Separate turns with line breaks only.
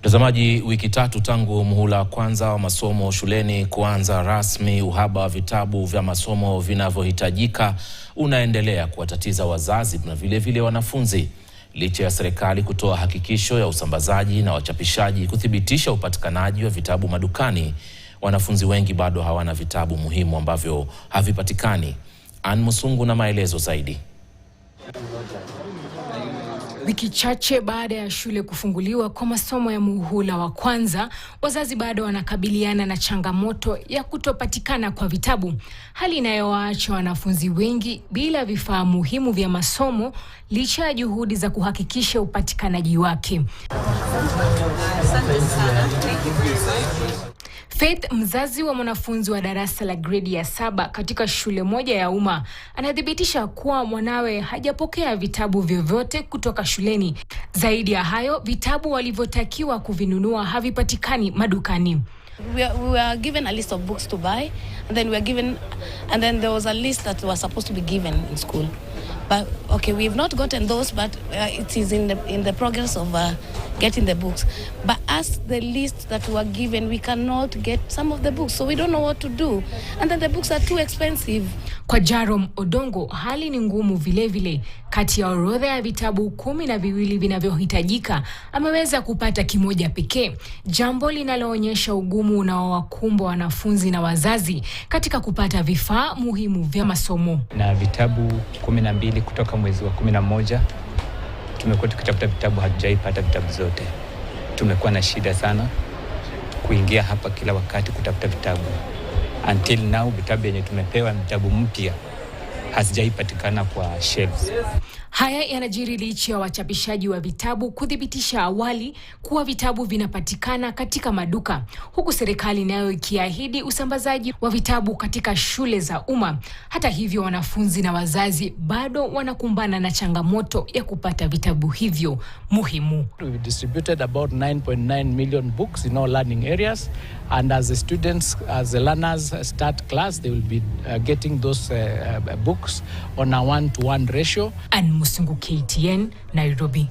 Mtazamaji, wiki tatu tangu muhula wa kwanza wa masomo shuleni kuanza rasmi, uhaba wa vitabu vya masomo vinavyohitajika unaendelea kuwatatiza wazazi na vile wanafunzi. Licha ya serikali kutoa hakikisho ya usambazaji na wachapishaji kuthibitisha upatikanaji wa vitabu madukani, wanafunzi wengi bado hawana vitabu muhimu ambavyo havipatikani. Ann Musungu na maelezo zaidi.
Wiki chache baada ya shule kufunguliwa kwa masomo ya muhula wa kwanza, wazazi bado wanakabiliana na changamoto ya kutopatikana kwa vitabu, hali inayowaacha wanafunzi wengi bila vifaa muhimu vya masomo licha ya juhudi za kuhakikisha upatikanaji wake. Faith, mzazi wa mwanafunzi wa darasa la gredi ya 7 katika shule moja ya umma, anathibitisha kuwa mwanawe hajapokea vitabu vyovyote kutoka shuleni. Zaidi ya hayo, vitabu walivyotakiwa kuvinunua havipatikani madukani.
We were given a list of books to buy, and then there was a list that was supposed to be given in school. But okay, we've not gotten those, but it is in the progress of getting the books. But as the list that were given, we cannot get some of the books, so we don't know what to do. And then the books are too expensive.
Kwa Jerome Odongo, hali ni ngumu vile. Kati ya orodha ya vitabu 12 vinavyohitajika, ameweza kupata kimoja pekee, jambo linaloonyesha ugumu unaowakumba wanafunzi na wazazi katika kupata vifaa muhimu vya masomo.
Na vitabu 12 kutoka mwezi wa 11 tumekuwa tukitafuta vitabu, hatujaipata vitabu zote. Tumekuwa na shida sana kuingia hapa kila wakati kutafuta vitabu. Until now vitabu yenye tumepewa vitabu mpya hazijaipatikana kwa shelves.
Haya yanajiri licha ya wachapishaji wa vitabu kuthibitisha awali kuwa vitabu vinapatikana katika maduka, huku serikali nayo ikiahidi usambazaji wa vitabu katika shule za umma. Hata hivyo, wanafunzi na wazazi bado wanakumbana na changamoto ya kupata vitabu hivyo muhimu.
We distributed about 9.9 million books in all learning areas, and as the students, as the learners start class, they will be getting those books on a 1-to-1 ratio.
Ann Musungu, KTN, Nairobi.